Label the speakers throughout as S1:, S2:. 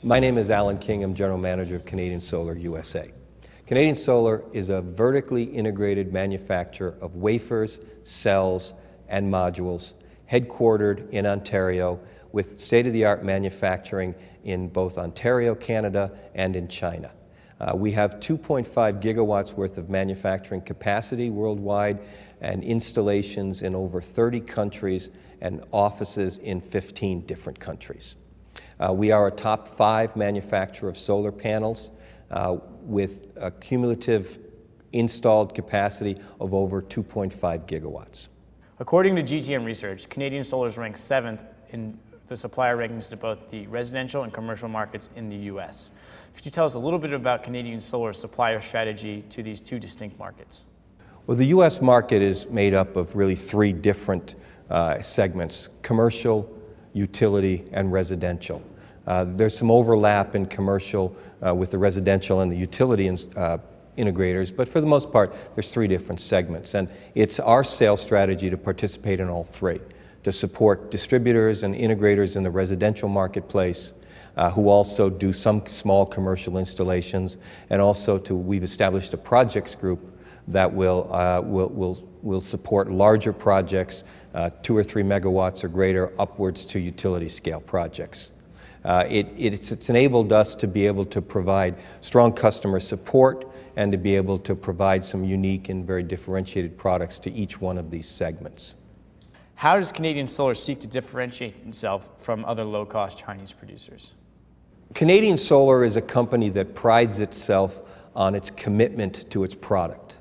S1: My name is Alan King. I'm General Manager of Canadian Solar USA. Canadian Solar is a vertically integrated manufacturer of wafers, cells, and modules, headquartered in Ontario with state-of-the-art manufacturing in both Ontario, Canada, and in China. We have 2.5 gigawatts worth of manufacturing capacity worldwide and installations in over 30 countries and offices in 15 different countries. We are a top 5 manufacturer of solar panels with a cumulative installed capacity of over 2.5 gigawatts.
S2: According to GTM Research, Canadian Solar is ranked 7th in the supplier rankings to both the residential and commercial markets in the U.S. Could you tell us a little bit about Canadian Solar's supplier strategy to these two distinct markets?
S1: Well, the U.S. market is made up of really 3 different segments: commercial, utility, and residential. There's some overlap in commercial with the residential and the utility integrators, but for the most part, there's 3 different segments. And it's our sales strategy to participate in all 3, to support distributors and integrators in the residential marketplace, who also do some small commercial installations, and also we've established a projects group that will support larger projects, 2 or 3 megawatts or greater, upwards to utility scale projects. It's enabled us to be able to provide strong customer support and to be able to provide some unique and very differentiated products to each one of these segments.
S2: How does Canadian Solar seek to differentiate itself from other low-cost Chinese producers?
S1: Canadian Solar is a company that prides itself on its commitment to its product.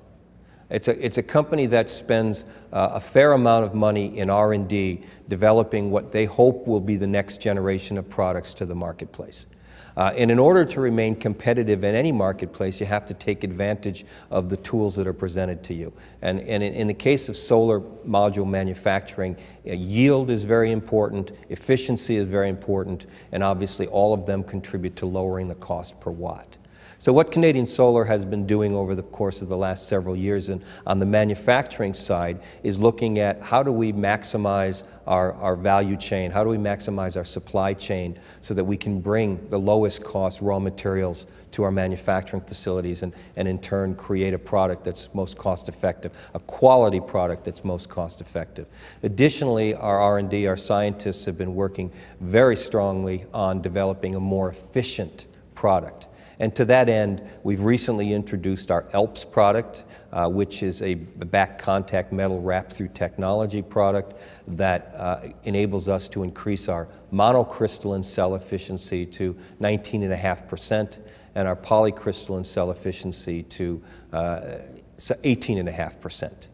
S1: It's a company that spends a fair amount of money in R&D developing what they hope will be the next generation of products to the marketplace. And in order to remain competitive in any marketplace, you have to take advantage of the tools that are presented to you. And in the case of solar module manufacturing, yield is very important, efficiency is very important, and obviously all of them contribute to lowering the cost per watt. So what Canadian Solar has been doing over the course of the last several years on the manufacturing side is looking at how do we maximize our value chain, how do we maximize our supply chain so that we can bring the lowest cost raw materials to our manufacturing facilities and in turn create a product that's most cost effective, a quality product that's most cost effective. Additionally, our R&D, our scientists have been working very strongly on developing a more efficient product. And to that end, we've recently introduced our ELPS product, which is a back contact metal wrap-through technology product that enables us to increase our monocrystalline cell efficiency to 19.5% and our polycrystalline cell efficiency to 18.5%.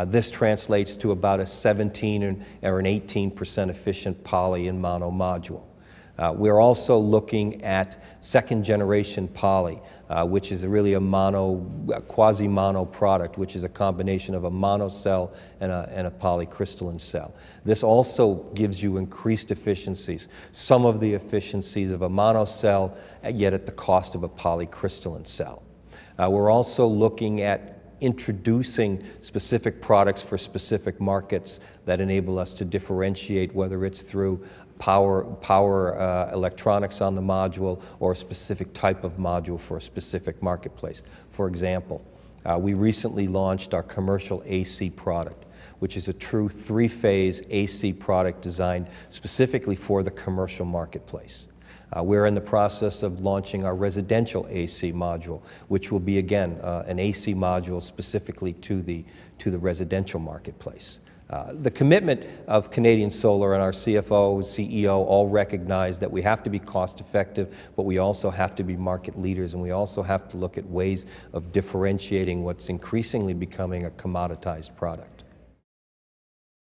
S1: This translates to about a 17 or an 18% efficient poly and mono module. We're also looking at second-generation poly, which is really a quasi-mono product, which is a combination of a mono cell and a polycrystalline cell. This also gives you increased efficiencies, some of the efficiencies of a mono cell, yet at the cost of a polycrystalline cell. We're also looking at introducing specific products for specific markets that enable us to differentiate, whether it's through power electronics on the module or a specific type of module for a specific marketplace. For example, we recently launched our commercial AC product, which is a true 3-phase AC product designed specifically for the commercial marketplace. We're in the process of launching our residential AC module, which will be, again, an AC module specifically to the residential marketplace. The commitment of Canadian Solar and our CFO, CEO all recognize that we have to be cost effective, but we also have to be market leaders, and we also have to look at ways of differentiating what's increasingly becoming a commoditized product.